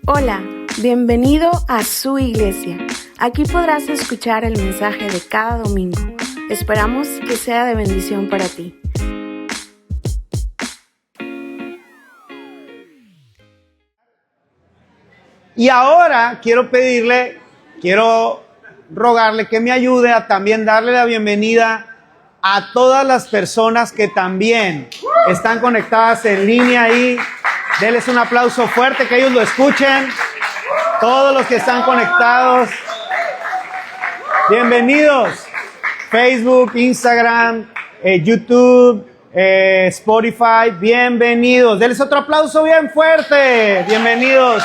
Hola, bienvenido a su iglesia. Aquí podrás escuchar el mensaje de cada domingo. Esperamos que sea de bendición para ti. Y ahora quiero rogarle que me ayude a también darle la bienvenida a todas las personas que también están conectadas en línea ahí. Denles un aplauso fuerte, que ellos lo escuchen. Todos los que están conectados, bienvenidos. Facebook, Instagram, YouTube, Spotify, bienvenidos. Denles otro aplauso bien fuerte. Bienvenidos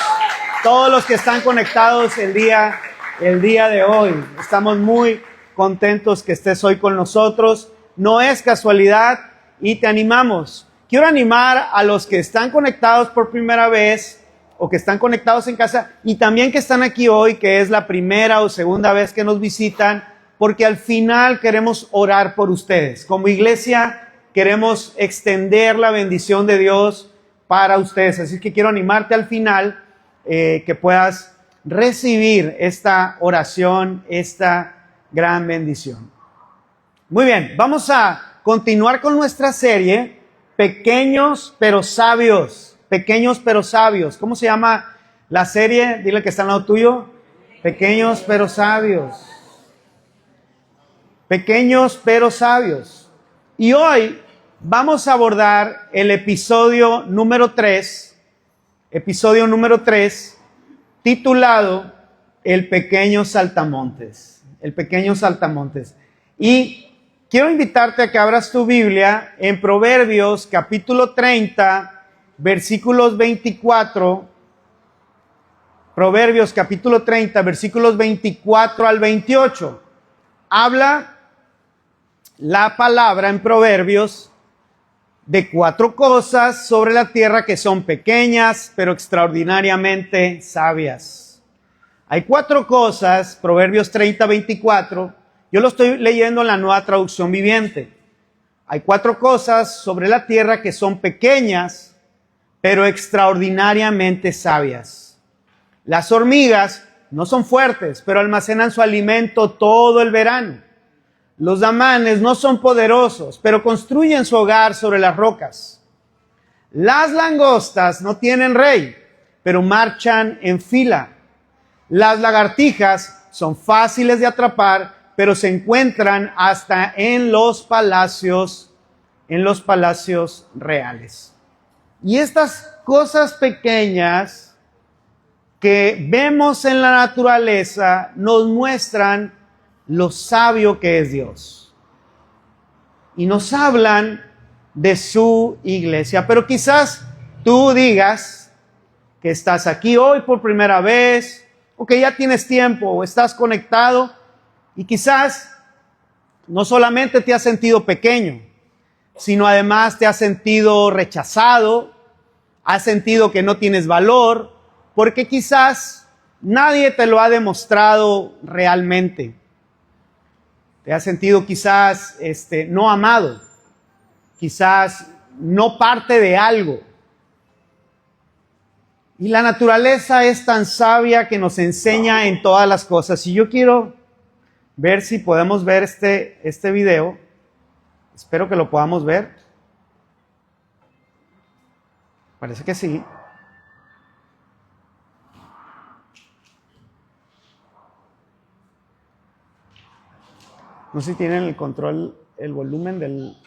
todos los que están conectados el día de hoy. Estamos muy contentos que estés hoy con nosotros. No es casualidad y te animamos. Quiero animar a los que están conectados por primera vez o que están conectados en casa y también que están aquí hoy, que es la primera o segunda vez que nos visitan, porque al final queremos orar por ustedes. Como iglesia queremos extender la bendición de Dios para ustedes. Así que quiero animarte al final que puedas recibir esta oración, esta gran bendición. Muy bien, vamos a continuar con nuestra serie, Pequeños pero Sabios. Pequeños pero Sabios. ¿Cómo se llama la serie? Dile que está al lado tuyo. Pequeños pero Sabios. Pequeños pero Sabios. Y hoy vamos a abordar el episodio número 3, titulado El Pequeño Saltamontes. El Pequeño Saltamontes. Y quiero invitarte a que abras tu Biblia en Proverbios capítulo 30, versículos 24. Proverbios capítulo 30, versículos 24 al 28. Habla la palabra en Proverbios de 4 cosas sobre la tierra que son pequeñas, pero extraordinariamente sabias. Hay 4 cosas, Proverbios 30, 24. Yo lo estoy leyendo en la Nueva Traducción Viviente. Hay 4 cosas sobre la tierra que son pequeñas, pero extraordinariamente sabias. Las hormigas no son fuertes, pero almacenan su alimento todo el verano. Los damanes no son poderosos, pero construyen su hogar sobre las rocas. Las langostas no tienen rey, pero marchan en fila. Las lagartijas son fáciles de atrapar, pero se encuentran hasta en los palacios reales. Y estas cosas pequeñas que vemos en la naturaleza nos muestran lo sabio que es Dios. Y nos hablan de su iglesia. Pero quizás tú digas que estás aquí hoy por primera vez, o que ya tienes tiempo, o estás conectado, y quizás no solamente te has sentido pequeño, sino además te has sentido rechazado, has sentido que no tienes valor, porque quizás nadie te lo ha demostrado realmente. Te has sentido quizás no amado, quizás no parte de algo. Y la naturaleza es tan sabia que nos enseña en todas las cosas. Y yo quiero ver si podemos ver este video. Espero que lo podamos ver. Parece que sí. No sé si tienen el control, el volumen del...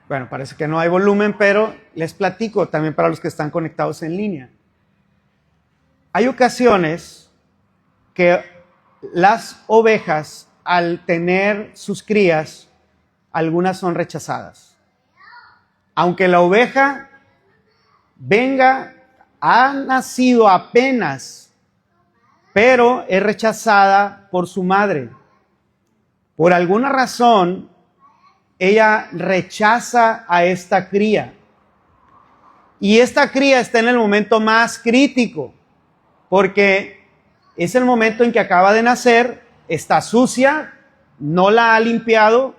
Bueno, parece que no hay volumen, pero les platico también para los que están conectados en línea. Hay ocasiones que las ovejas, al tener sus crías, algunas son rechazadas. Aunque la oveja ha nacido apenas, pero es rechazada por su madre. Por alguna razón, ella rechaza a esta cría. Y esta cría está en el momento más crítico, porque es el momento en que acaba de nacer, está sucia, no la ha limpiado,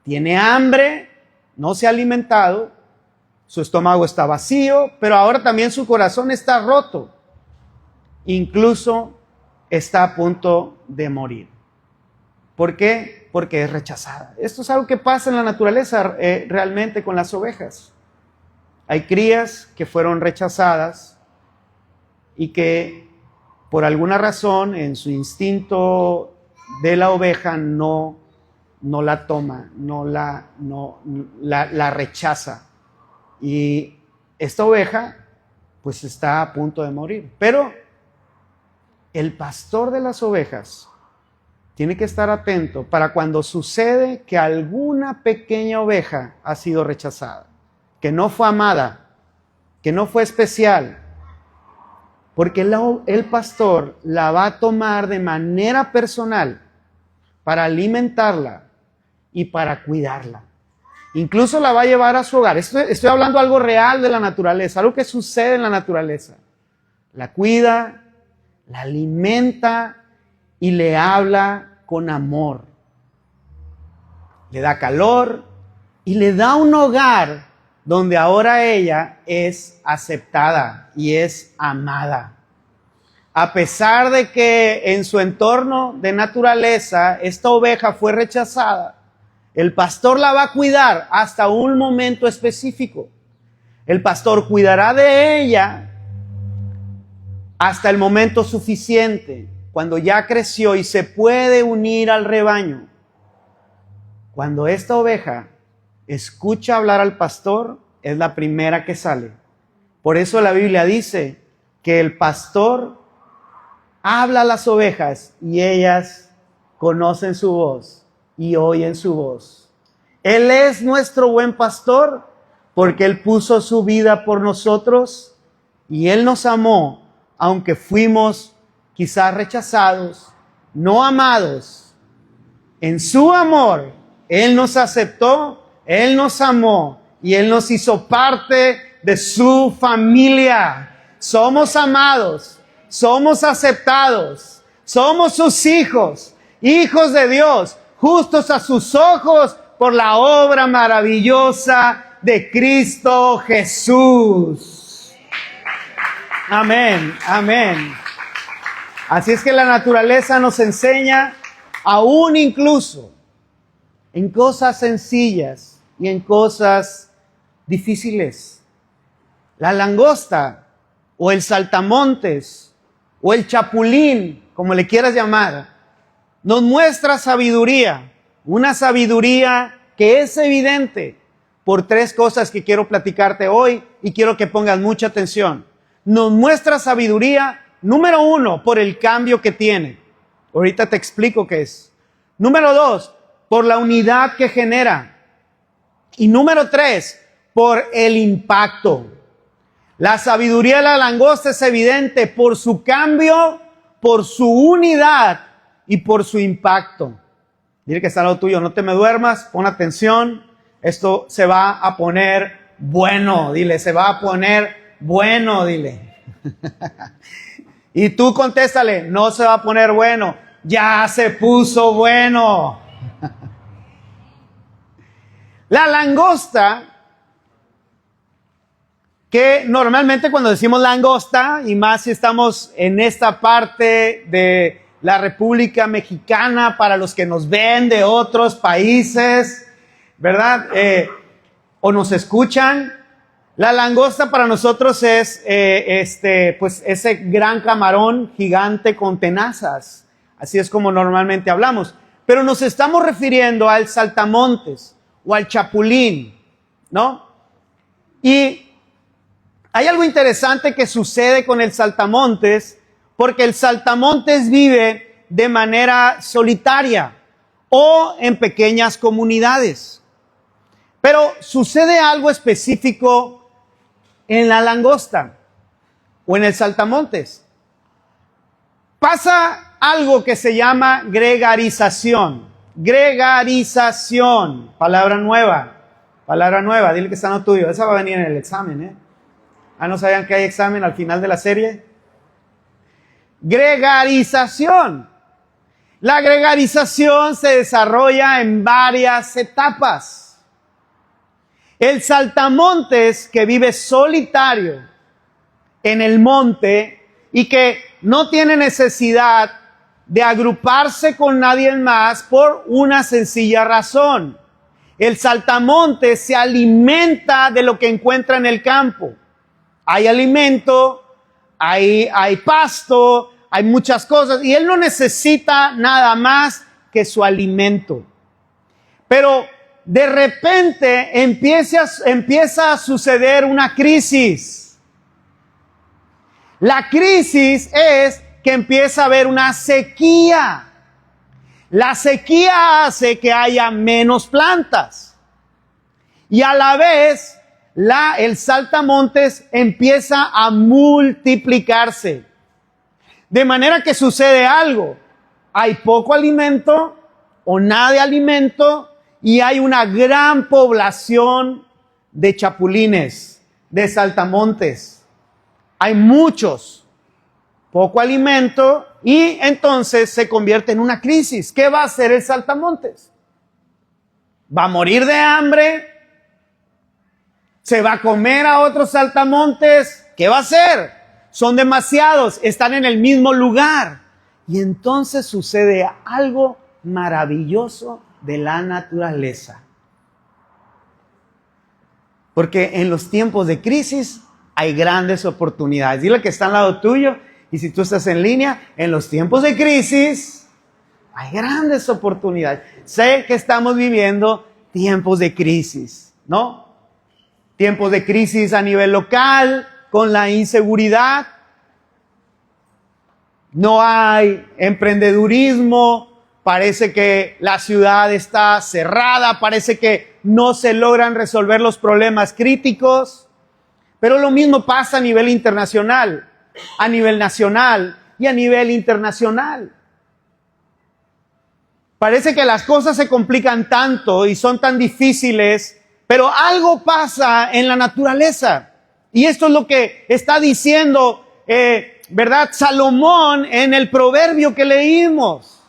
tiene hambre, no se ha alimentado, su estómago está vacío, pero ahora también su corazón está roto. Incluso está a punto de morir. ¿Por qué? Porque es rechazada. Esto es algo que pasa en la naturaleza realmente con las ovejas. Hay crías que fueron rechazadas y que por alguna razón en su instinto de la oveja no la toma, la rechaza. Y esta oveja pues está a punto de morir. Pero el pastor de las ovejas tiene que estar atento para cuando sucede que alguna pequeña oveja ha sido rechazada, que no fue amada, que no fue especial, porque el pastor la va a tomar de manera personal para alimentarla y para cuidarla. Incluso la va a llevar a su hogar. Estoy hablando algo real de la naturaleza, algo que sucede en la naturaleza. La cuida, la alimenta y le habla con amor. Le da calor y le da un hogar donde ahora ella es aceptada y es amada. A pesar de que en su entorno de naturaleza esta oveja fue rechazada, el pastor la va a cuidar hasta un momento específico. El pastor cuidará de ella hasta el momento suficiente, cuando ya creció y se puede unir al rebaño. Cuando esta oveja escucha hablar al pastor, es la primera que sale. Por eso la Biblia dice que el pastor habla a las ovejas y ellas conocen su voz y oyen su voz. Él es nuestro buen pastor porque Él puso su vida por nosotros y Él nos amó, aunque fuimos quizás rechazados, no amados. En su amor, Él nos aceptó, Él nos amó y Él nos hizo parte de su familia. Somos amados, somos aceptados, somos sus hijos, hijos de Dios, justos a sus ojos por la obra maravillosa de Cristo Jesús. Amén, amén. Así es que la naturaleza nos enseña, aún incluso en cosas sencillas y en cosas difíciles. La langosta o el saltamontes o el chapulín, como le quieras llamar, nos muestra sabiduría, una sabiduría que es evidente por tres cosas que quiero platicarte hoy y quiero que pongas mucha atención. Nos muestra sabiduría, número uno, por el cambio que tiene. Ahorita te explico qué es. Número dos, por la unidad que genera. Y número tres, por el impacto. La sabiduría de la langosta es evidente por su cambio, por su unidad y por su impacto. Dile que está al lado tuyo, no te me duermas, pon atención. Esto se va a poner bueno, dile, se va a poner bueno, dile. Y tú contéstale, no se va a poner bueno, ya se puso bueno. La langosta, que normalmente cuando decimos langosta, y más si estamos en esta parte de la República Mexicana, para los que nos ven de otros países, ¿verdad? O nos escuchan, la langosta para nosotros es pues ese gran camarón gigante con tenazas. Así es como normalmente hablamos. Pero nos estamos refiriendo al saltamontes o al chapulín, ¿no? Y hay algo interesante que sucede con el saltamontes, porque el saltamontes vive de manera solitaria o en pequeñas comunidades. Pero sucede algo específico en la langosta o en el saltamontes. Pasa algo que se llama gregarización. Gregarización, palabra nueva, dile que está en lo tuyo. Esa va a venir en el examen, Ah, ¿no sabían que hay examen al final de la serie? Gregarización. la gregarización se desarrolla en varias etapas. El saltamontes que vive solitario en el monte y que no tiene necesidad de agruparse con nadie más por una sencilla razón. El saltamontes se alimenta de lo que encuentra en el campo. Hay alimento, hay pasto, hay muchas cosas y él no necesita nada más que su alimento. Pero de repente empieza a suceder una crisis. La crisis es que empieza a haber una sequía. La sequía hace que haya menos plantas. Y a la vez, el saltamontes empieza a multiplicarse. De manera que sucede algo. Hay poco alimento o nada de alimento y hay una gran población de chapulines, de saltamontes. Hay muchos, poco alimento y entonces se convierte en una crisis. ¿Qué va a hacer el saltamontes? ¿Va a morir de hambre? ¿Se va a comer a otros saltamontes? ¿Qué va a hacer? Son demasiados, están en el mismo lugar. Y entonces sucede algo maravilloso de la naturaleza. Porque en los tiempos de crisis hay grandes oportunidades. Dile que está al lado tuyo y si tú estás en línea, en los tiempos de crisis hay grandes oportunidades. Sé que estamos viviendo tiempos de crisis, ¿no? Tiempos de crisis a nivel local, con la inseguridad. No hay emprendedurismo. Parece que la ciudad está cerrada, parece que no se logran resolver los problemas críticos. Pero lo mismo pasa a nivel internacional, a nivel nacional y a nivel internacional. Parece que las cosas se complican tanto y son tan difíciles, pero algo pasa en la naturaleza. Y esto es lo que está diciendo, ¿verdad? Salomón en el proverbio que leímos.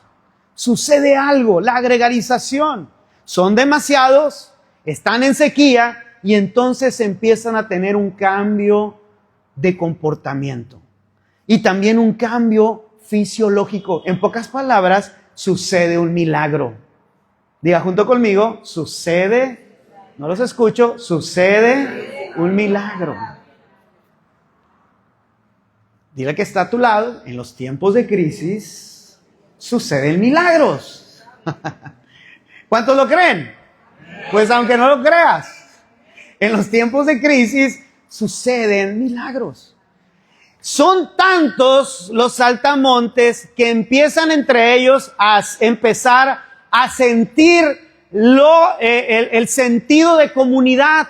Sucede algo, la gregarización. Son demasiados, están en sequía y entonces empiezan a tener un cambio de comportamiento. Y también un cambio fisiológico. En pocas palabras, sucede un milagro. Diga junto conmigo, sucede, no los escucho, sucede un milagro. Dile que está a tu lado, en los tiempos de crisis suceden milagros. ¿Cuántos lo creen? Pues aunque no lo creas, en los tiempos de crisis suceden milagros. Son tantos los saltamontes que empiezan entre ellos a empezar a sentir el sentido de comunidad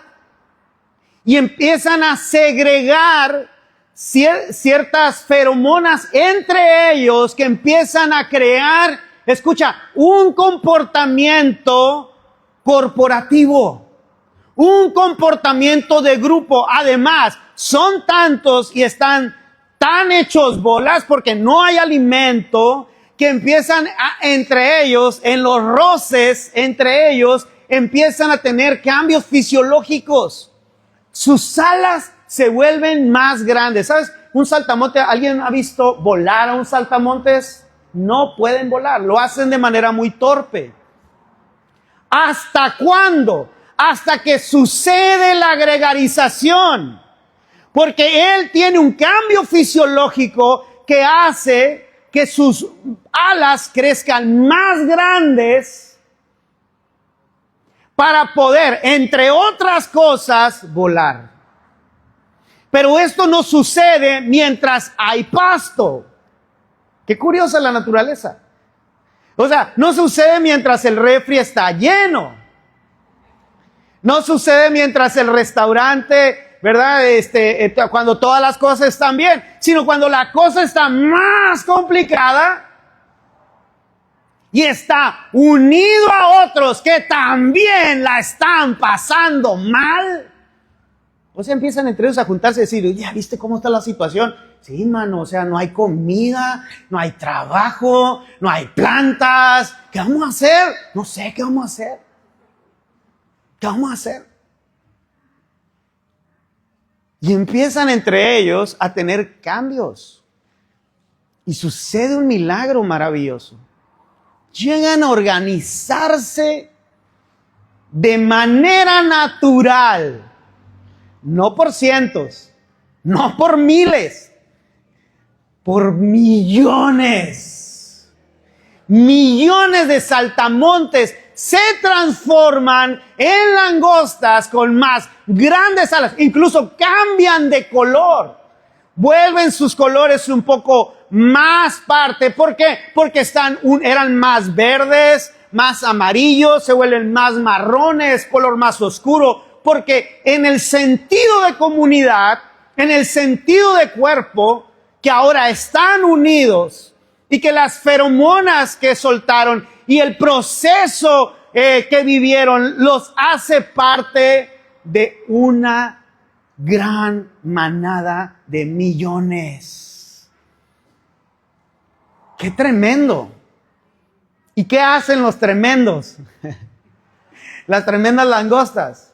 y empiezan a segregar ciertas feromonas entre ellos que empiezan a crear, escucha, un comportamiento corporativo, un comportamiento de grupo. Además, son tantos y están tan hechos bolas porque no hay alimento que empiezan entre ellos, en los roces entre ellos, empiezan a tener cambios fisiológicos. Sus alas se vuelven más grandes. ¿Sabes? Un saltamonte, ¿alguien ha visto volar a un saltamontes? No pueden volar, lo hacen de manera muy torpe. ¿Hasta cuándo? Hasta que sucede la gregarización. Porque él tiene un cambio fisiológico que hace que sus alas crezcan más grandes para poder, entre otras cosas, volar. Pero esto no sucede mientras hay pasto. Qué curiosa la naturaleza. O sea, no sucede mientras el refri está lleno. No sucede mientras el restaurante, ¿verdad? Cuando todas las cosas están bien. Sino cuando la cosa está más complicada y está unido a otros que también la están pasando mal. O sea, empiezan entre ellos a juntarse y decir, ya viste cómo está la situación. Sí, mano, o sea, no hay comida, no hay trabajo, no hay plantas. ¿Qué vamos a hacer? No sé, ¿qué vamos a hacer? ¿Qué vamos a hacer? Y empiezan entre ellos a tener cambios. Y sucede un milagro maravilloso. Llegan a organizarse de manera natural. No por cientos, no por miles, por millones. Millones de saltamontes se transforman en langostas con más grandes alas. Incluso cambian de color. Vuelven sus colores un poco más parte. ¿Por qué? Porque eran más verdes, más amarillos, se vuelven más marrones, color más oscuro. Porque en el sentido de comunidad, en el sentido de cuerpo, que ahora están unidos y que las feromonas que soltaron y el proceso que vivieron los hace parte de una gran manada de millones. ¡Qué tremendo! ¿Y qué hacen los tremendos? Las tremendas langostas.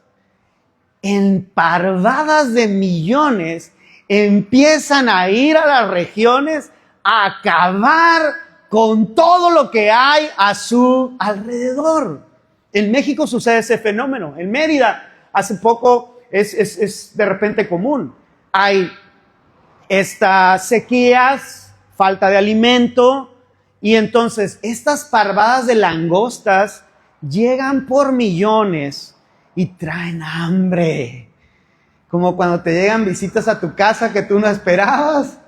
En parvadas de millones empiezan a ir a las regiones a acabar con todo lo que hay a su alrededor. En México sucede ese fenómeno. En Mérida, hace poco, es de repente común. Hay estas sequías, falta de alimento, y entonces estas parvadas de langostas llegan por millones y traen hambre. Como cuando te llegan visitas a tu casa que tú no esperabas,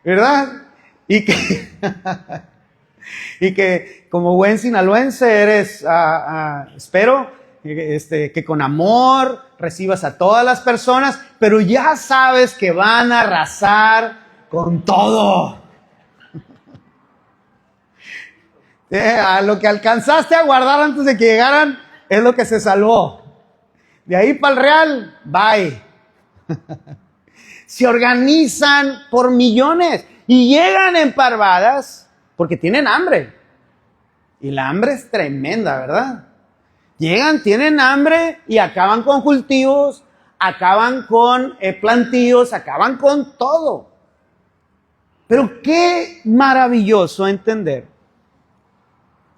¿verdad? Y que como buen sinaloense eres, espero, que con amor recibas a todas las personas, pero ya sabes que van a arrasar con todo. A lo que alcanzaste a guardar antes de que llegaran es lo que se salvó. De ahí para el real, bye. Se organizan por millones y llegan en parvadas porque tienen hambre. Y la hambre es tremenda, ¿verdad? Llegan, tienen hambre y acaban con cultivos, acaban con plantíos, acaban con todo. Pero qué maravilloso entender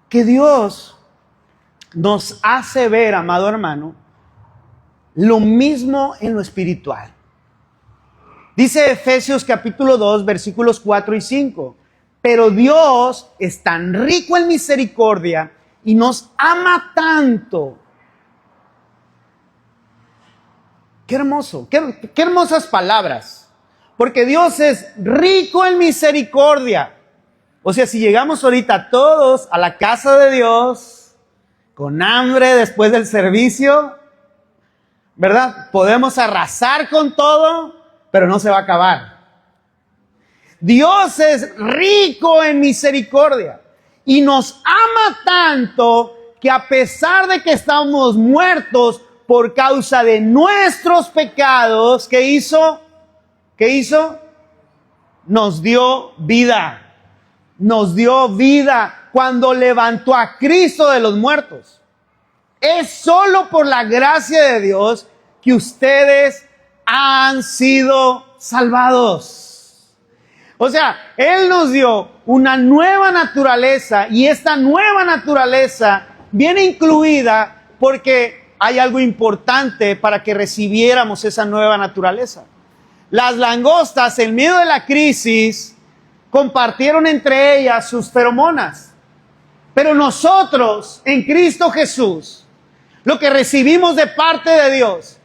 que Dios nos hace ver, amado hermano, lo mismo en lo espiritual. Dice Efesios capítulo 2, versículos 4 y 5. Pero Dios es tan rico en misericordia y nos ama tanto. Qué hermoso, qué hermosas palabras. Porque Dios es rico en misericordia. O sea, si llegamos ahorita todos a la casa de Dios, con hambre después del servicio, ¿verdad? Podemos arrasar con todo, pero no se va a acabar. Dios es rico en misericordia y nos ama tanto que a pesar de que estamos muertos por causa de nuestros pecados, ¿qué hizo? ¿Qué hizo? Nos dio vida. Nos dio vida cuando levantó a Cristo de los muertos. Es solo por la gracia de Dios que ustedes han sido salvados. O sea, Él nos dio una nueva naturaleza y esta nueva naturaleza viene incluida porque hay algo importante para que recibiéramos esa nueva naturaleza. Las langostas, en medio de la crisis, compartieron entre ellas sus feromonas. Pero nosotros, en Cristo Jesús, lo que recibimos de parte de Dios,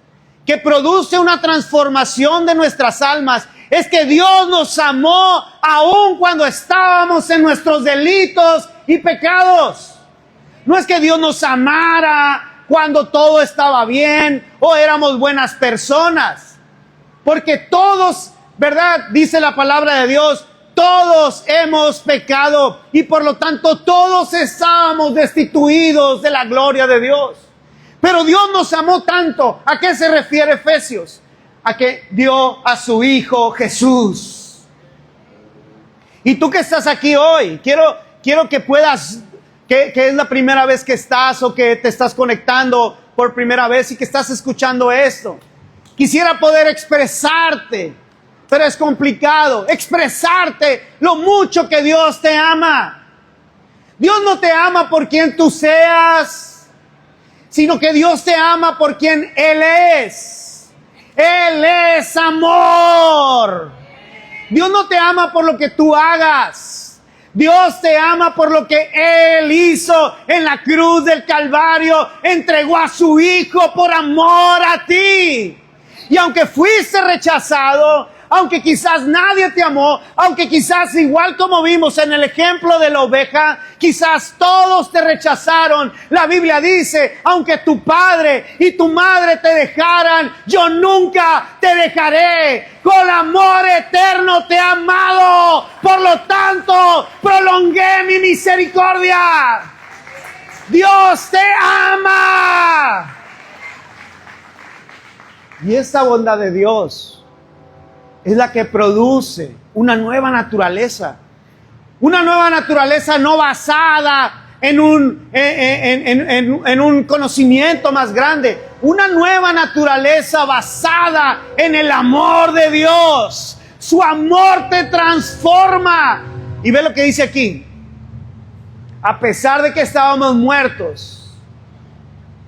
que produce una transformación de nuestras almas, es que Dios nos amó aun cuando estábamos en nuestros delitos y pecados. No es que Dios nos amara cuando todo estaba bien o éramos buenas personas. Porque todos, ¿verdad? Dice la palabra de Dios, todos hemos pecado y por lo tanto todos estábamos destituidos de la gloria de Dios. Pero Dios nos amó tanto. ¿A qué se refiere Efesios? a que dio a su Hijo Jesús. Y tú que estás aquí hoy, quiero que puedas, que es la primera vez que estás o que te estás conectando por primera vez y que estás escuchando esto. Quisiera poder expresarte, pero es complicado, expresarte lo mucho que Dios te ama. Dios no te ama por quien tú seas, sino que Dios te ama por quien Él es. Él es amor. Dios no te ama por lo que tú hagas. Dios te ama por lo que Él hizo en la cruz del Calvario. Entregó a su Hijo por amor a ti. Y aunque fuiste rechazado, aunque quizás nadie te amó, aunque quizás igual como vimos en el ejemplo de la oveja, quizás todos te rechazaron. La Biblia dice, aunque tu padre y tu madre te dejaran, yo nunca te dejaré. Con amor eterno te he amado. Por lo tanto, prolongué mi misericordia. Dios te ama. Y esta bondad de Dios es la que produce una nueva naturaleza. Una nueva naturaleza no basada en un conocimiento más grande. Una nueva naturaleza basada en el amor de Dios. Su amor te transforma. Y ve lo que dice aquí. A pesar de que estábamos muertos,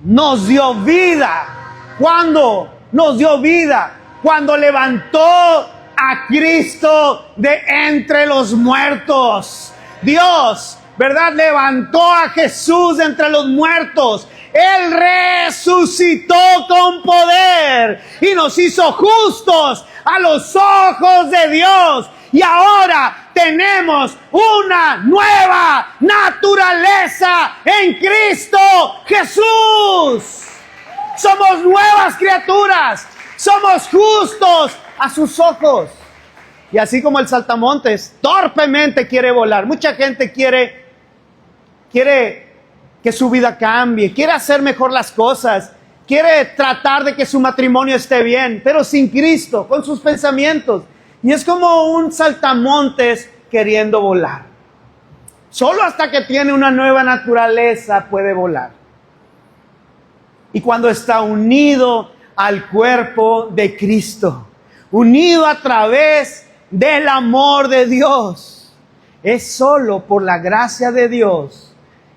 nos dio vida. ¿Cuándo? Nos dio vida cuando levantó a Cristo de entre los muertos. Dios, ¿verdad? Levantó a Jesús de entre los muertos. Él resucitó con poder y nos hizo justos a los ojos de Dios. Y ahora tenemos una nueva naturaleza en Cristo Jesús. Somos nuevas criaturas. Somos justos a sus ojos. Y así como el saltamontes torpemente quiere volar. Mucha gente quiere que su vida cambie. Quiere hacer mejor las cosas. Quiere tratar de que su matrimonio esté bien. Pero sin Cristo, con sus pensamientos. Y es como un saltamontes queriendo volar. Solo hasta que tiene una nueva naturaleza puede volar. Y cuando está unido al cuerpo de Cristo, unido a través del amor de Dios, es solo por la gracia de Dios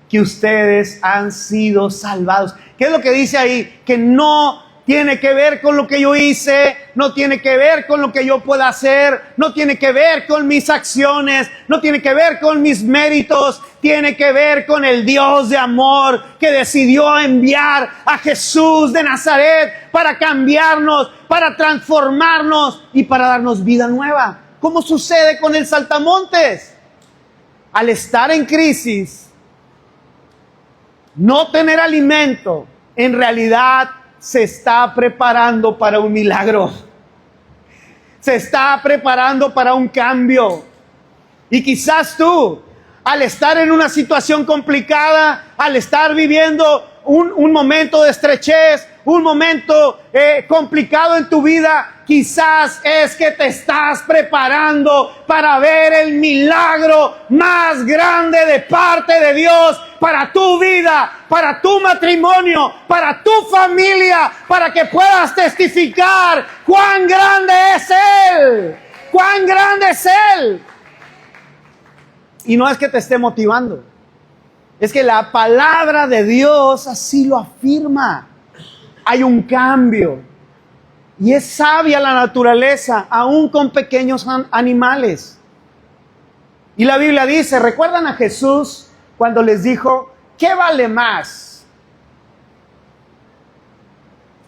que ustedes han sido salvados. ¿Qué es lo que dice ahí? Que no tiene que ver con lo que yo hice, no tiene que ver con lo que yo pueda hacer, no tiene que ver con mis acciones, no tiene que ver con mis méritos, tiene que ver con el Dios de amor que decidió enviar a Jesús de Nazaret para cambiarnos, para transformarnos y para darnos vida nueva. ¿Cómo sucede con el saltamontes? Al estar en crisis, no tener alimento, en realidad se está preparando para un milagro. Se está preparando para un cambio. Y quizás tú, al estar en una situación complicada, al estar viviendo un momento de estrechez, un momento complicado en tu vida, quizás es que te estás preparando para ver el milagro más grande de parte de Dios para tu vida, para tu matrimonio, para tu familia, para que puedas testificar cuán grande es Él, cuán grande es Él. Y no es que te esté motivando, es que la palabra de Dios así lo afirma. Hay un cambio. Y es sabia la naturaleza, aún con pequeños animales. Y la Biblia dice, ¿recuerdan a Jesús cuando les dijo, ¿qué vale más?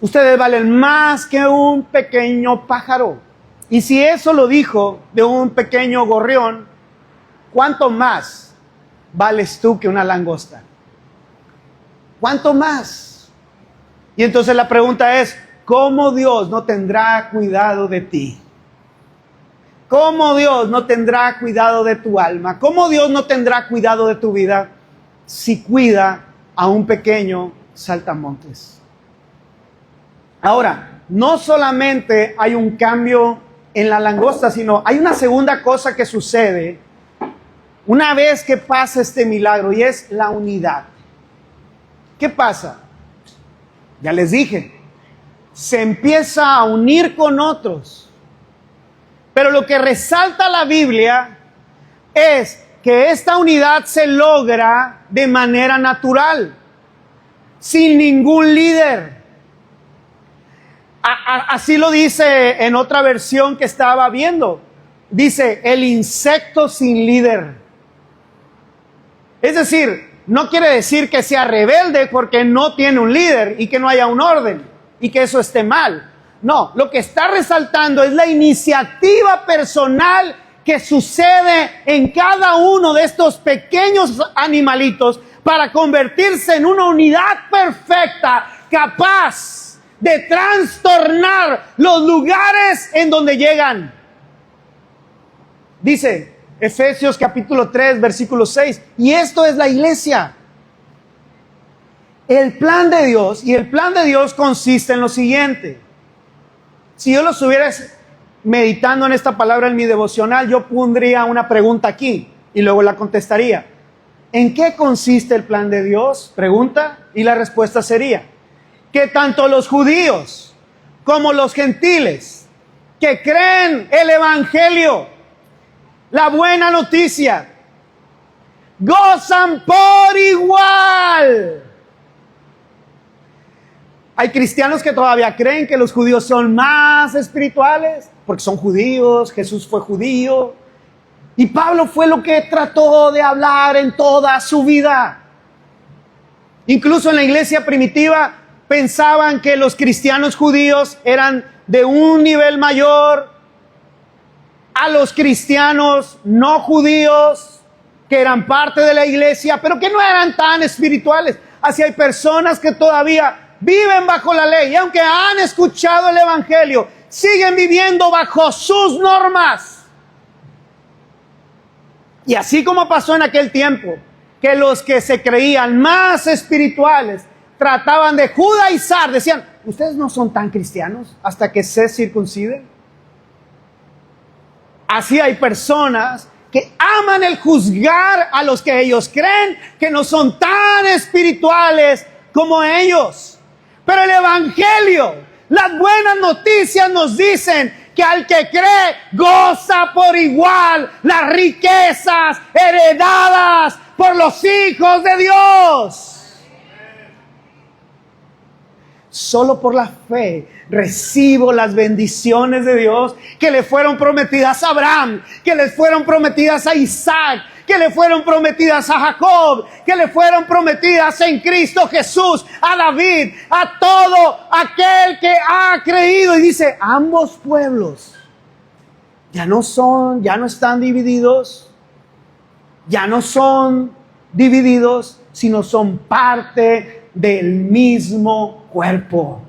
Ustedes valen más que un pequeño pájaro. Y si eso lo dijo de un pequeño gorrión, ¿cuánto más vales tú que una langosta? ¿Cuánto más? Y entonces la pregunta es, ¿cómo Dios no tendrá cuidado de ti? ¿Cómo Dios no tendrá cuidado de tu alma? ¿Cómo Dios no tendrá cuidado de tu vida si cuida a un pequeño saltamontes? Ahora, no solamente hay un cambio en la langosta, sino hay una segunda cosa que sucede una vez que pasa este milagro, y es la unidad. ¿Qué pasa? Ya les dije, se empieza a unir con otros. Pero lo que resalta la Biblia es que esta unidad se logra de manera natural, sin ningún líder. Así lo dice en otra versión que estaba viendo. Dice, el insecto sin líder. Es decir, no quiere decir que sea rebelde porque no tiene un líder y que no haya un orden y que eso esté mal. No, lo que está resaltando es la iniciativa personal que sucede en cada uno de estos pequeños animalitos para convertirse en una unidad perfecta, capaz de trastornar los lugares en donde llegan. Dice Efesios capítulo 3, versículo 6, y esto es la iglesia. El plan de Dios, y el plan de Dios consiste en lo siguiente. Si yo lo estuviera meditando en esta palabra en mi devocional, yo pondría una pregunta aquí y luego la contestaría. ¿En qué consiste el plan de Dios? Pregunta, y la respuesta sería que tanto los judíos como los gentiles que creen el evangelio, la buena noticia, gozan por igual. Hay cristianos que todavía creen que los judíos son más espirituales porque son judíos, Jesús fue judío y Pablo fue lo que trató de hablar en toda su vida. Incluso en la iglesia primitiva pensaban que los cristianos judíos eran de un nivel mayor a los cristianos no judíos que eran parte de la iglesia, pero que no eran tan espirituales. Así hay personas que todavía viven bajo la ley y aunque han escuchado el evangelio, siguen viviendo bajo sus normas. Y así como pasó en aquel tiempo, que los que se creían más espirituales trataban de judaizar, decían, ustedes no son tan cristianos hasta que se circunciden. Así hay personas que aman el juzgar a los que ellos creen que no son tan espirituales como ellos. Pero el evangelio, las buenas noticias nos dicen que al que cree goza por igual las riquezas heredadas por los hijos de Dios. Solo por la fe recibo las bendiciones de Dios que le fueron prometidas a Abraham, que les fueron prometidas a Isaac, que le fueron prometidas a Jacob, que le fueron prometidas en Cristo Jesús, a David, a todo aquel que ha creído. Y dice, ambos pueblos ya no están divididos, sino son parte del mismo cuerpo.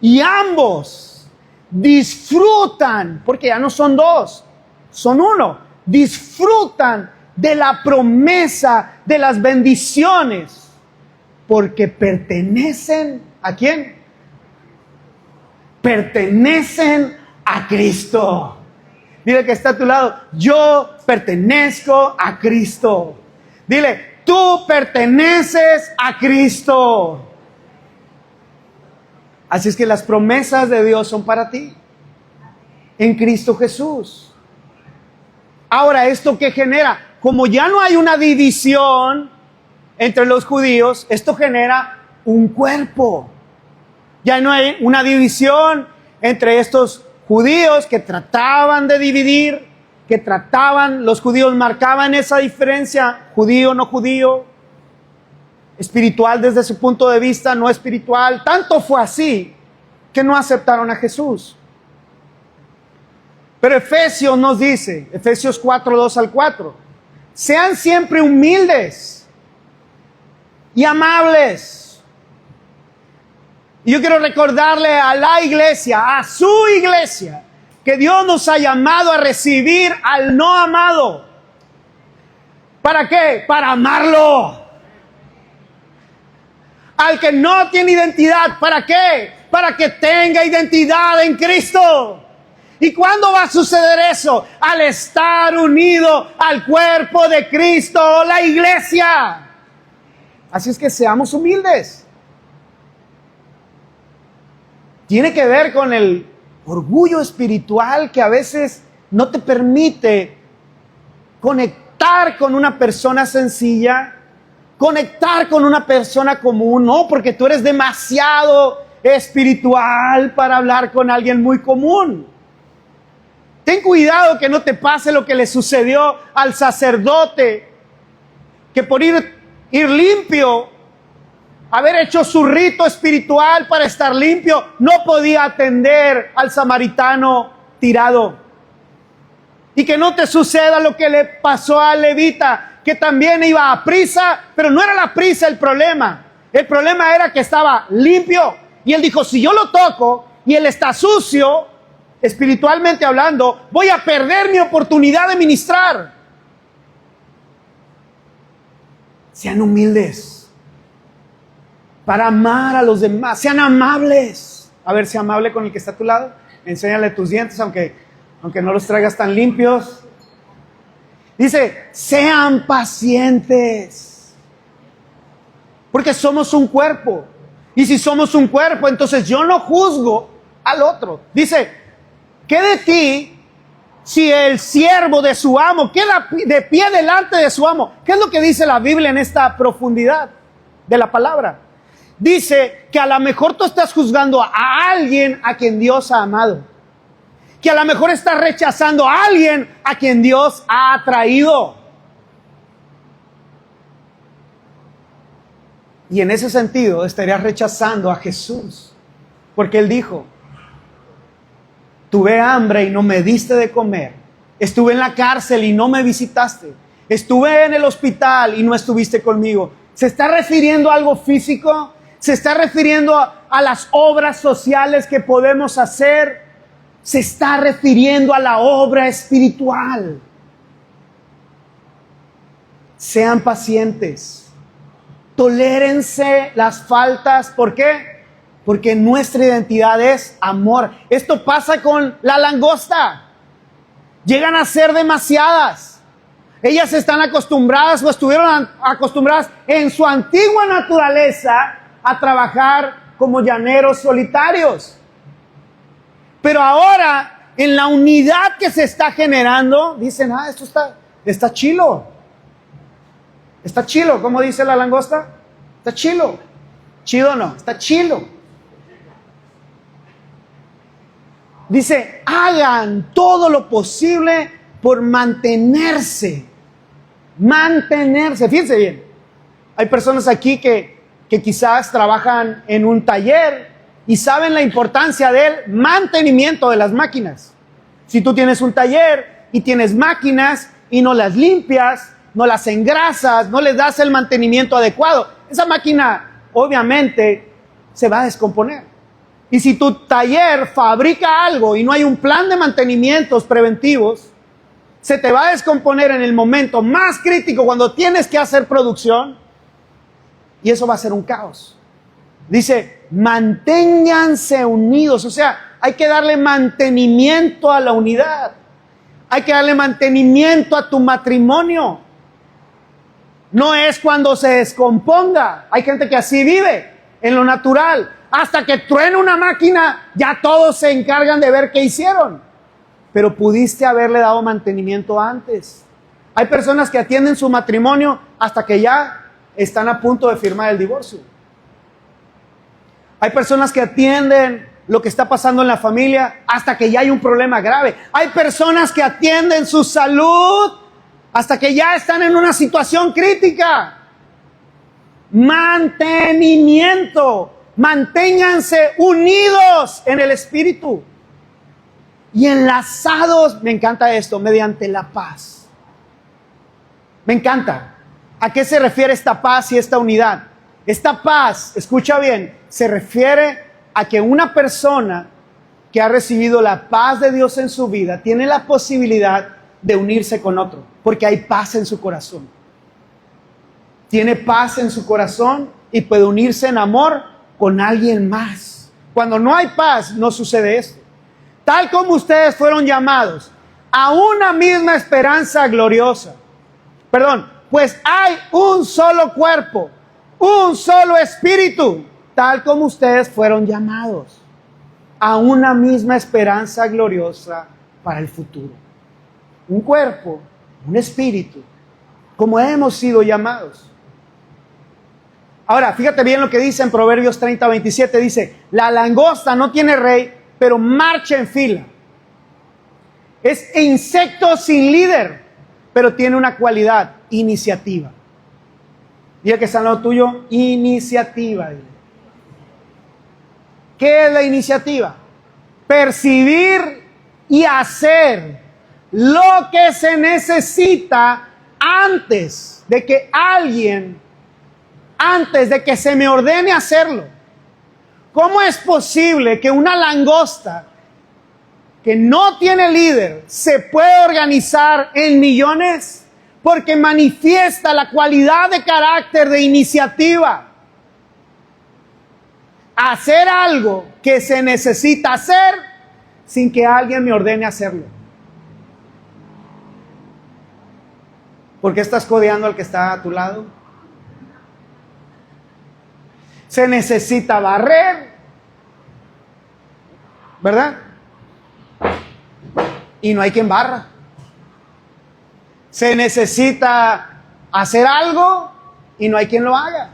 Y ambos disfrutan, porque ya no son dos, son uno, disfrutan de la promesa de las bendiciones, porque pertenecen, ¿a quién? Pertenecen a Cristo. Dile que está a tu lado, yo pertenezco a Cristo. Dile, tú perteneces a Cristo. Así es que las promesas de Dios son para ti, en Cristo Jesús. Ahora, ¿esto qué genera? Como ya no hay una división entre los judíos, esto genera un cuerpo. Ya no hay una división entre estos judíos que trataban de dividir, los judíos marcaban esa diferencia, judío, no judío, espiritual desde su punto de vista, no espiritual. Tanto fue así que no aceptaron a Jesús. Pero Efesios nos dice, Efesios 4, 2 al 4, sean siempre humildes y amables. Y yo quiero recordarle a la iglesia, a su iglesia, que Dios nos ha llamado a recibir al no amado. ¿Para qué? Para amarlo. al que no tiene identidad. ¿Para qué? Para que tenga identidad en Cristo. ¿Y cuándo va a suceder eso? Al estar unido al cuerpo de Cristo, la iglesia. Así es que seamos humildes. Tiene que ver con el orgullo espiritual que a veces no te permite conectar con una persona sencilla, conectar con una persona común, no, porque tú eres demasiado espiritual para hablar con alguien muy común. Ten cuidado que no te pase lo que le sucedió al sacerdote, que por ir limpio, haber hecho su rito espiritual para estar limpio, no podía atender al samaritano tirado. Y que no te suceda lo que le pasó al levita, que también iba a prisa, pero no era la prisa el problema. El problema era que estaba limpio. Y él dijo, si yo lo toco y él está sucio, espiritualmente hablando, voy a perder mi oportunidad de ministrar. Sean humildes para amar a los demás. Sean amables. A ver, sea amable con el que está a tu lado. Enséñale tus dientes, aunque no los traigas tan limpios. Dice, sean pacientes. Porque somos un cuerpo. Y si somos un cuerpo, entonces yo no juzgo al otro. Dice, ¿qué de ti si el siervo de su amo queda de pie delante de su amo? ¿Qué es lo que dice la Biblia en esta profundidad de la palabra? Dice que a lo mejor tú estás juzgando a alguien a quien Dios ha amado. Que a lo mejor estás rechazando a alguien a quien Dios ha atraído. Y en ese sentido estarías rechazando a Jesús. Porque Él dijo, tuve hambre y no me diste de comer. Estuve en la cárcel y no me visitaste. Estuve en el hospital y no estuviste conmigo. ¿Se está refiriendo a algo físico? ¿Se está refiriendo a las obras sociales que podemos hacer? Se está refiriendo a la obra espiritual. Sean pacientes. Tolérense las faltas. ¿Por qué? Porque nuestra identidad es amor. Esto pasa con la langosta. Llegan a ser demasiadas. Ellas están acostumbradas o estuvieron acostumbradas en su antigua naturaleza a trabajar como llaneros solitarios. Pero ahora, en la unidad que se está generando, dicen, esto está chilo. Está chilo, ¿cómo dice la langosta? Está chilo. Chido no, está chilo. Dice, hagan todo lo posible por mantenerse. Mantenerse. Fíjense bien. Hay personas aquí que quizás trabajan en un taller y saben la importancia del mantenimiento de las máquinas. Si tú tienes un taller y tienes máquinas y no las limpias, no las engrasas, no les das el mantenimiento adecuado, esa máquina obviamente se va a descomponer. Y si tu taller fabrica algo y no hay un plan de mantenimientos preventivos, se te va a descomponer en el momento más crítico cuando tienes que hacer producción y eso va a ser un caos. Dice, manténganse unidos, o sea, hay que darle mantenimiento a la unidad. Hay que darle mantenimiento a tu matrimonio. No es cuando se descomponga. Hay gente que así vive, en lo natural. Hasta que truene una máquina, ya todos se encargan de ver qué hicieron. Pero pudiste haberle dado mantenimiento antes. Hay personas que atienden su matrimonio hasta que ya están a punto de firmar el divorcio. Hay personas que atienden lo que está pasando en la familia hasta que ya hay un problema grave. Hay personas que atienden su salud hasta que ya están en una situación crítica. Mantenimiento. Manténganse unidos en el espíritu y enlazados, me encanta esto, mediante la paz. Me encanta. ¿A qué se refiere esta paz y esta unidad? Esta paz, escucha bien, se refiere a que una persona que ha recibido la paz de Dios en su vida tiene la posibilidad de unirse con otro, porque hay paz en su corazón. Tiene paz en su corazón y puede unirse en amor con alguien más. Cuando no hay paz, no sucede esto. Tal como ustedes fueron llamados a una misma esperanza gloriosa. Pues hay un solo cuerpo, un solo espíritu, tal como ustedes fueron llamados a una misma esperanza gloriosa para el futuro. Un cuerpo, un espíritu, como hemos sido llamados. Ahora, fíjate bien lo que dice en Proverbios 30:27, dice, la langosta no tiene rey, pero marcha en fila. Es insecto sin líder, pero tiene una cualidad, iniciativa. Dile que está al lado tuyo, iniciativa. ¿Qué es la iniciativa? Percibir y hacer lo que se necesita antes de que se me ordene hacerlo. ¿Cómo es posible que una langosta que no tiene líder se pueda organizar en millones? Porque manifiesta la cualidad de carácter de iniciativa. Hacer algo que se necesita hacer sin que alguien me ordene hacerlo. ¿Por qué estás codeando al que está a tu lado? Se necesita barrer, ¿verdad? Y no hay quien barra. Se necesita hacer algo y no hay quien lo haga.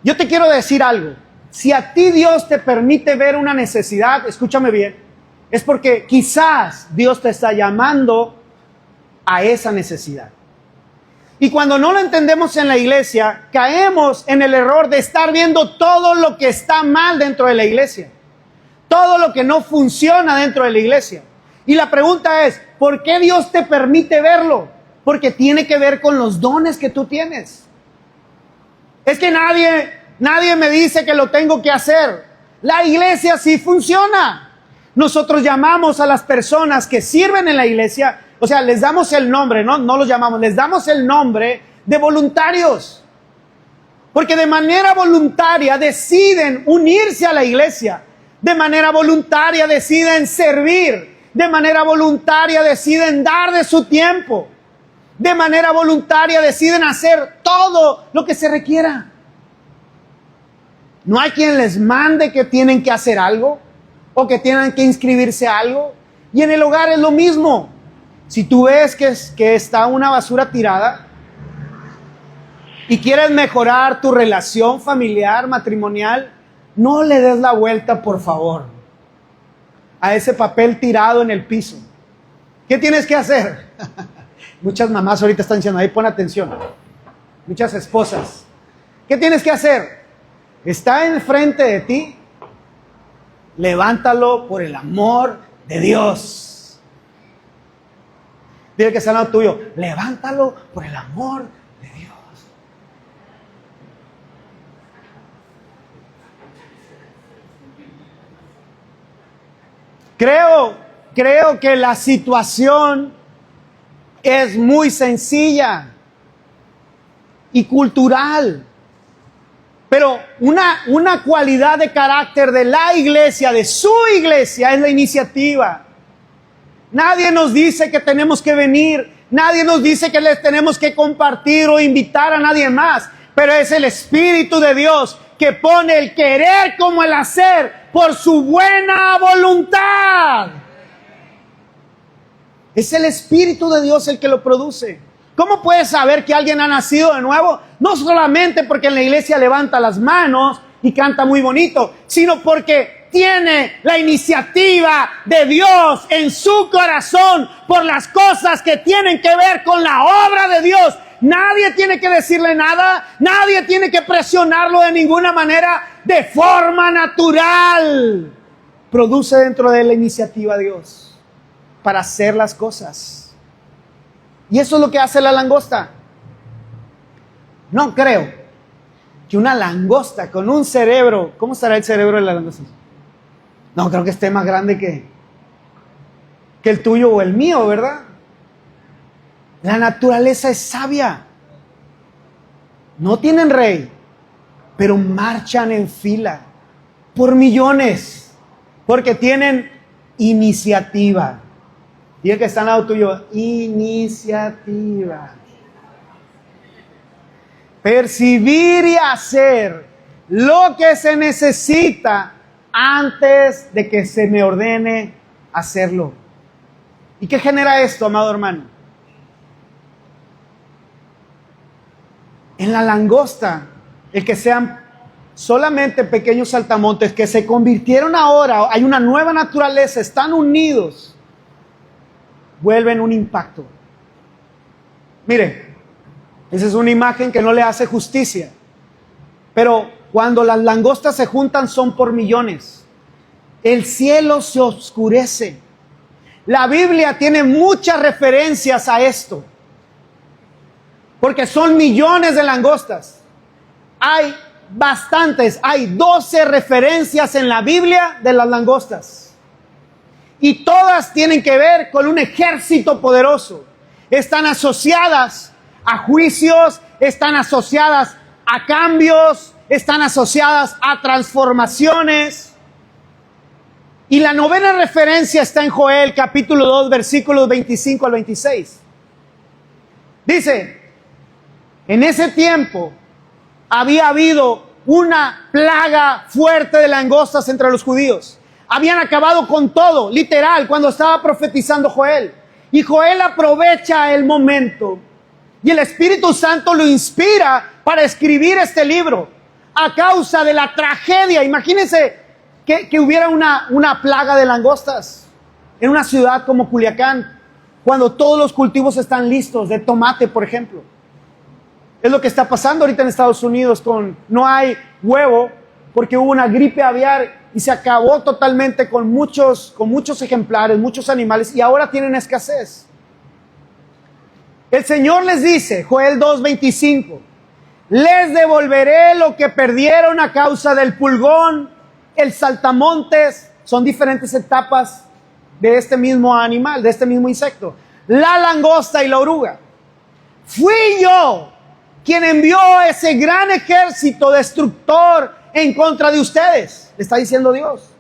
Yo te quiero decir algo. Si a ti Dios te permite ver una necesidad, escúchame bien, es porque quizás Dios te está llamando a esa necesidad. Y cuando no lo entendemos en la iglesia, caemos en el error de estar viendo todo lo que está mal dentro de la iglesia. Todo lo que no funciona dentro de la iglesia. Y la pregunta es, ¿por qué Dios te permite verlo? Porque tiene que ver con los dones que tú tienes. Es que nadie me dice que lo tengo que hacer. La iglesia sí funciona. Nosotros llamamos a las personas que sirven en la iglesia, o sea, les damos el nombre, no los llamamos, les damos el nombre de voluntarios. Porque de manera voluntaria deciden unirse a la iglesia. De manera voluntaria deciden servir. De manera voluntaria deciden dar de su tiempo. De manera voluntaria deciden hacer todo lo que se requiera. No hay quien les mande que tienen que hacer algo o que tienen que inscribirse a algo. Y en el hogar es lo mismo. Si tú ves que está una basura tirada y quieres mejorar tu relación familiar, matrimonial, no le des la vuelta, por favor, a ese papel tirado en el piso. ¿Qué tienes que hacer? Muchas mamás ahorita están diciendo, ahí pon atención. Muchas esposas. ¿Qué tienes que hacer? Está enfrente de ti. Levántalo por el amor de Dios. Dile que está al lado tuyo. Levántalo por el amor de Dios. Creo que la situación es muy sencilla y cultural. Pero una cualidad de carácter de la iglesia, de su iglesia, es la iniciativa. Nadie nos dice que tenemos que venir. Nadie nos dice que les tenemos que compartir o invitar a nadie más. Pero es el Espíritu de Dios que pone el querer como el hacer por su buena voluntad. Es el Espíritu de Dios el que lo produce. ¿Cómo puedes saber que alguien ha nacido de nuevo? No solamente porque en la iglesia levanta las manos y canta muy bonito, sino porque tiene la iniciativa de Dios en su corazón por las cosas que tienen que ver con la obra de Dios. Nadie tiene que decirle nada, nadie tiene que presionarlo de ninguna manera, de forma natural. Produce dentro de la iniciativa de Dios para hacer las cosas. Y eso es lo que hace la langosta. No creo que una langosta con un cerebro, ¿cómo estará el cerebro de la langosta? No, creo que esté más grande que el tuyo o el mío, ¿verdad? La naturaleza es sabia. no tienen rey, pero marchan en fila por millones, porque tienen iniciativa. Y el que está al lado tuyo, iniciativa. Percibir y hacer lo que se necesita antes de que se me ordene hacerlo. ¿Y qué genera esto, amado hermano? En la langosta, el que sean solamente pequeños saltamontes que se convirtieron ahora, hay una nueva naturaleza, están unidos, vuelven un impacto. Mire, esa es una imagen que no le hace justicia, pero cuando las langostas se juntan son por millones. El cielo se oscurece. La Biblia tiene muchas referencias a esto, porque son millones de langostas. Hay bastantes, hay 12 referencias en la Biblia de las langostas. Y todas tienen que ver con un ejército poderoso. Están asociadas a juicios, están asociadas a cambios, están asociadas a transformaciones. Y la novena referencia está en Joel capítulo 2 versículos 25 al 26. Dice, en ese tiempo había habido una plaga fuerte de langostas entre los judíos. Habían acabado con todo, literal, cuando estaba profetizando Joel. Y Joel aprovecha el momento y el Espíritu Santo lo inspira para escribir este libro a causa de la tragedia. Imagínense que hubiera una plaga de langostas en una ciudad como Culiacán, cuando todos los cultivos están listos, de tomate, por ejemplo. Es lo que está pasando ahorita en Estados Unidos no hay huevo porque hubo una gripe aviar y se acabó totalmente con muchos ejemplares, muchos animales, y ahora tienen escasez. El Señor les dice, Joel 2:25, les devolveré lo que perdieron a causa del pulgón, el saltamontes, son diferentes etapas de este mismo animal, de este mismo insecto, la langosta y la oruga. Fui yo quien envió ese gran ejército destructor en contra de ustedes, le está diciendo Dios.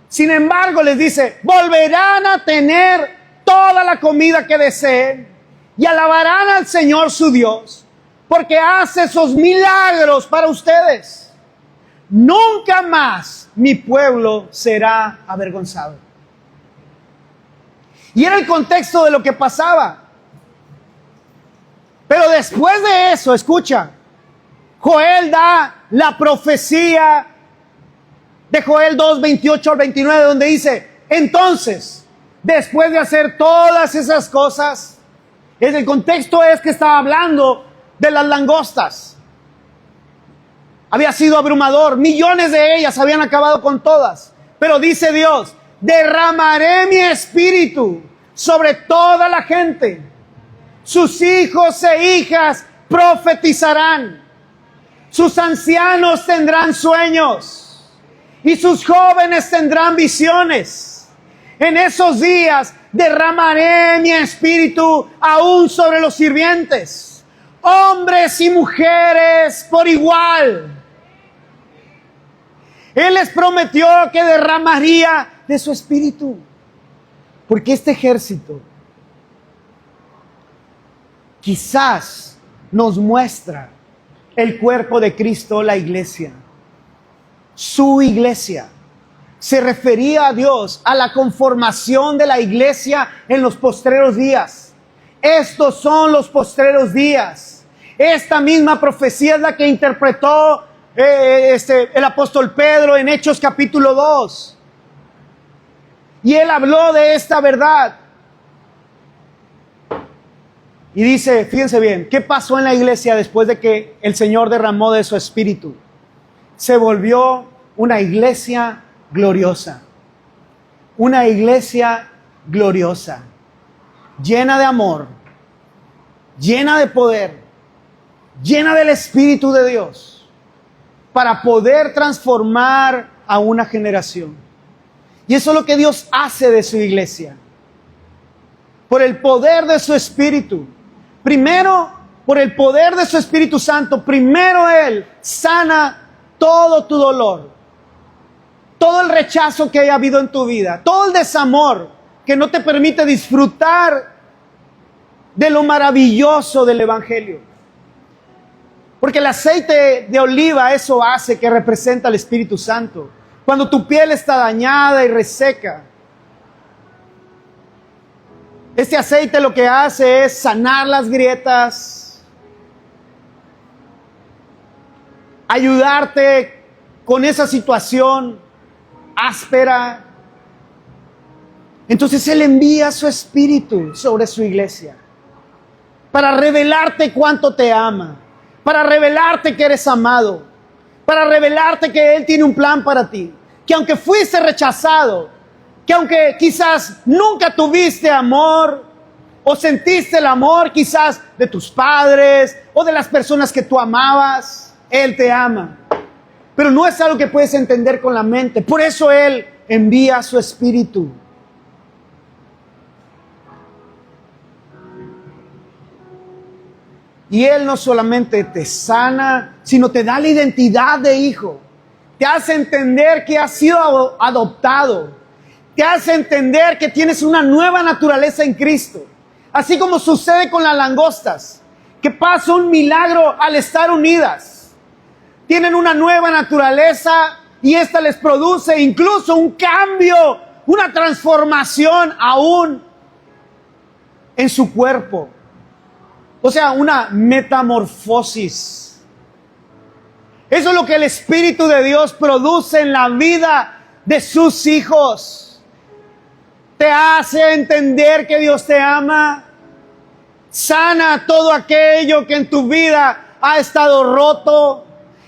Sin embargo, les dice, volverán a tener toda la comida que deseen y alabarán al Señor su Dios, porque hace esos milagros para ustedes. Nunca más mi pueblo será avergonzado. Y era el contexto de lo que pasaba. Pero después de eso, escucha, Joel da la profecía de Joel 2:28 al 29, donde dice, entonces, después de hacer todas esas cosas, el contexto es que estaba hablando de las langostas. Había sido abrumador, millones de ellas habían acabado con todas. Pero dice Dios, derramaré mi espíritu sobre toda la gente. Sus hijos e hijas profetizarán. Sus ancianos tendrán sueños y sus jóvenes tendrán visiones. En esos días derramaré mi espíritu aún sobre los sirvientes, hombres y mujeres por igual. Él les prometió que derramaría de su espíritu, porque este ejército quizás nos muestra el cuerpo de Cristo, la iglesia, su iglesia. Se refería a Dios, a la conformación de la iglesia en los postreros días. Estos son los postreros días. Esta misma profecía es la que interpretó el apóstol Pedro en Hechos capítulo 2. Y él habló de esta verdad. Y dice, fíjense bien, ¿qué pasó en la iglesia después de que el Señor derramó de su espíritu? Se volvió una iglesia gloriosa. Una iglesia gloriosa, llena de amor, llena de poder, llena del Espíritu de Dios, para poder transformar a una generación. Y eso es lo que Dios hace de su iglesia. Por el poder de su Espíritu. Primero, por el poder de su Espíritu Santo, primero Él sana todo tu dolor, todo el rechazo que haya habido en tu vida, todo el desamor que no te permite disfrutar de lo maravilloso del Evangelio. Porque el aceite de oliva, eso hace, que representa al Espíritu Santo. Cuando tu piel está dañada y reseca, este aceite lo que hace es sanar las grietas, ayudarte con esa situación áspera. Entonces Él envía su Espíritu sobre su iglesia para revelarte cuánto te ama, para revelarte que eres amado, para revelarte que Él tiene un plan para ti, que aunque fuiste rechazado, que aunque quizás nunca tuviste amor o sentiste el amor quizás de tus padres o de las personas que tú amabas, Él te ama. Pero no es algo que puedes entender con la mente. Por eso Él envía su Espíritu. Y Él no solamente te sana, sino te da la identidad de hijo. Te hace entender que has sido adoptado. Te hace entender que tienes una nueva naturaleza en Cristo. Así como sucede con las langostas, que pasa un milagro al estar unidas. Tienen una nueva naturaleza y esta les produce incluso un cambio, una transformación aún en su cuerpo. O sea, una metamorfosis. Eso es lo que el Espíritu de Dios produce en la vida de sus hijos. Te hace entender que Dios te ama. Sana todo aquello que en tu vida ha estado roto.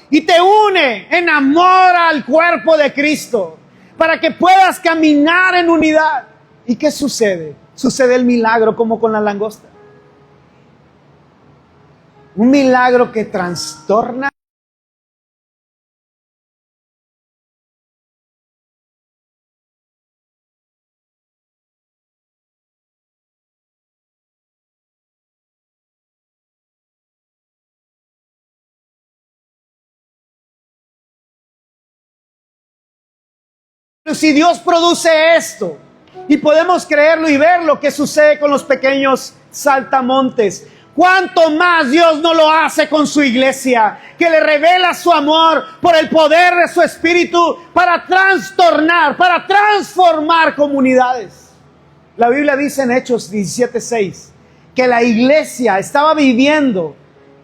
Y te une, enamora al cuerpo de Cristo para que puedas caminar en unidad. ¿Y qué sucede? Sucede el milagro como con la langosta. Un milagro que trastorna. Pero si Dios produce esto y podemos creerlo y ver lo que sucede con los pequeños saltamontes, ¿cuánto más Dios no lo hace con su iglesia? Que le revela su amor por el poder de su Espíritu para trastornar, para transformar comunidades. La Biblia dice en Hechos 17:6 que la iglesia estaba viviendo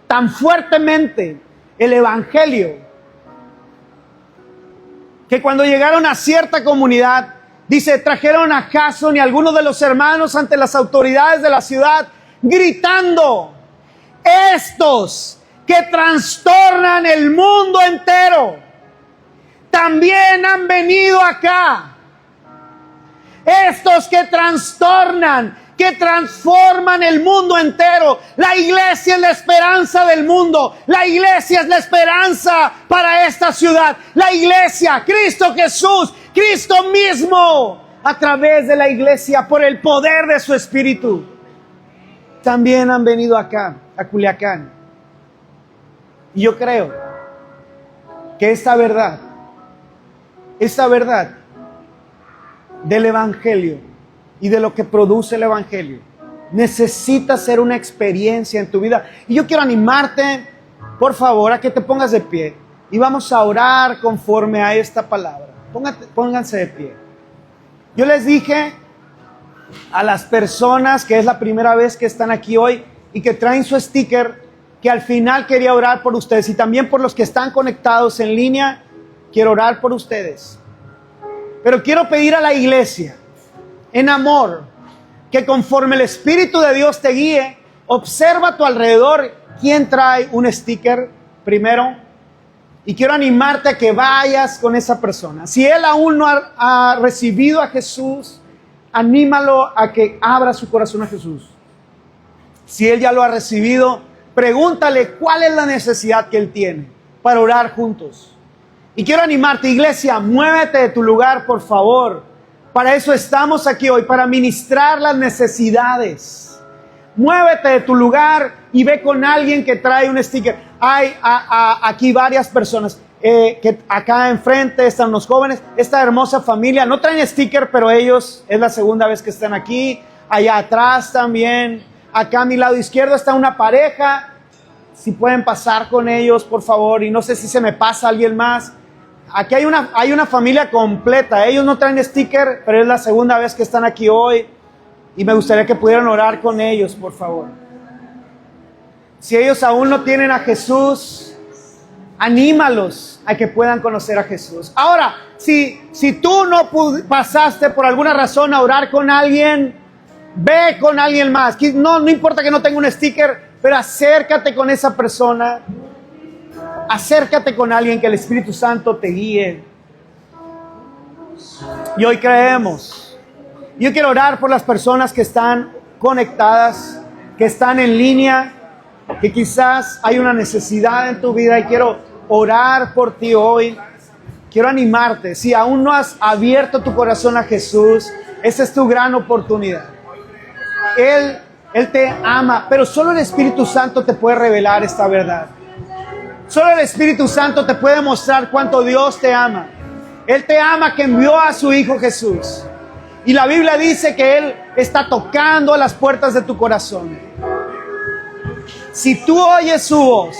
tan fuertemente el Evangelio que cuando llegaron a cierta comunidad, dice, trajeron a Jasón y a algunos de los hermanos ante las autoridades de la ciudad, gritando, estos que trastornan el mundo entero, también han venido acá. Estos que trastornan, que transforman el mundo entero. La iglesia es la esperanza del mundo. La iglesia es la esperanza para esta ciudad. La iglesia, Cristo Jesús, Cristo mismo, a través de la iglesia, por el poder de su Espíritu, también han venido acá, a Culiacán. Y yo creo que esta verdad del Evangelio y de lo que produce el Evangelio necesita ser una experiencia en tu vida. Y yo quiero animarte, por favor, a que te pongas de pie y vamos a orar conforme a esta palabra. Pónganse de pie. Yo les dije a las personas que es la primera vez que están aquí hoy y que traen su sticker, que al final quería orar por ustedes y también por los que están conectados en línea, quiero orar por ustedes. Pero quiero pedir a la iglesia, en amor, que conforme el Espíritu de Dios te guíe, observa a tu alrededor quién trae un sticker primero. Y quiero animarte a que vayas con esa persona. Si él aún no ha recibido a Jesús, anímalo a que abra su corazón a Jesús. Si él ya lo ha recibido, pregúntale cuál es la necesidad que él tiene para orar juntos. Y quiero animarte, iglesia, muévete de tu lugar, por favor. Para eso estamos aquí hoy, para ministrar las necesidades. Muévete de tu lugar y ve con alguien que trae un sticker. Hay aquí varias personas que acá enfrente están los jóvenes, esta hermosa familia, no traen sticker, pero ellos es la segunda vez que están aquí. Allá atrás también, acá a mi lado izquierdo está una pareja. Si pueden pasar con ellos, por favor, y no sé si se me pasa alguien más. Aquí hay una familia completa. Ellos no traen sticker, pero es la segunda vez que están aquí hoy. Y me gustaría que pudieran orar con ellos, por favor. Si ellos aún no tienen a Jesús, anímalos a que puedan conocer a Jesús. Ahora, si tú no pasaste por alguna razón a orar con alguien, ve con alguien más. No importa que no tenga un sticker, pero acércate con esa persona. Acércate con alguien, que el Espíritu Santo te guíe. Y hoy creemos. Yo quiero orar por las personas que están conectadas, que están en línea, que quizás hay una necesidad en tu vida y quiero orar por ti hoy. Quiero animarte. Si aún no has abierto tu corazón a Jesús, esa es tu gran oportunidad. Él te ama, pero solo el Espíritu Santo te puede revelar esta verdad. Solo el Espíritu Santo te puede mostrar cuánto Dios te ama. Él te ama, que envió a su Hijo Jesús. Y la Biblia dice que Él está tocando a las puertas de tu corazón. Si tú oyes su voz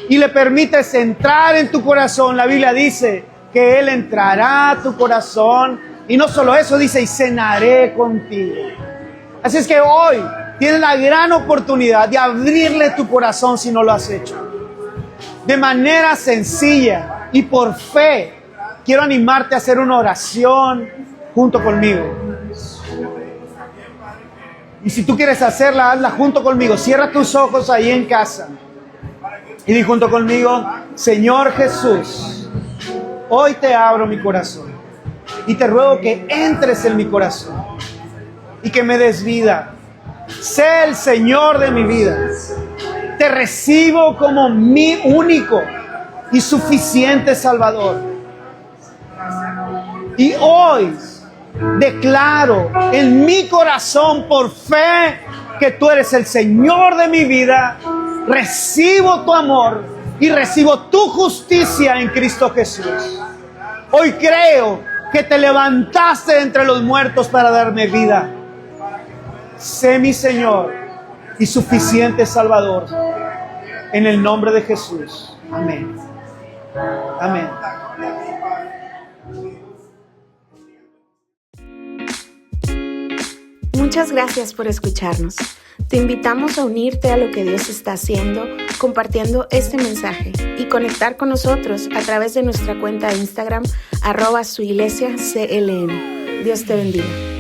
y le permites entrar en tu corazón, la Biblia dice que Él entrará a tu corazón. Y no solo eso, dice, y cenaré contigo. Así es que hoy tienes la gran oportunidad de abrirle tu corazón si no lo has hecho. De manera sencilla y por fe, quiero animarte a hacer una oración junto conmigo. Y si tú quieres hacerla, hazla junto conmigo. Cierra tus ojos ahí en casa. Y di junto conmigo: Señor Jesús, hoy te abro mi corazón. Y te ruego que entres en mi corazón. Y que me des vida. Sé el Señor de mi vida. Te recibo como mi único y suficiente Salvador. Y hoy declaro en mi corazón por fe que tú eres el Señor de mi vida. Recibo tu amor y recibo tu justicia en Cristo Jesús. Hoy creo que te levantaste de entre los muertos para darme vida. Sé mi Señor y suficiente Salvador. En el nombre de Jesús. Amén. Amén. Muchas gracias por escucharnos. Te invitamos a unirte a lo que Dios está haciendo, compartiendo este mensaje y conectar con nosotros a través de nuestra cuenta de Instagram @suiglesiaclm. Dios te bendiga.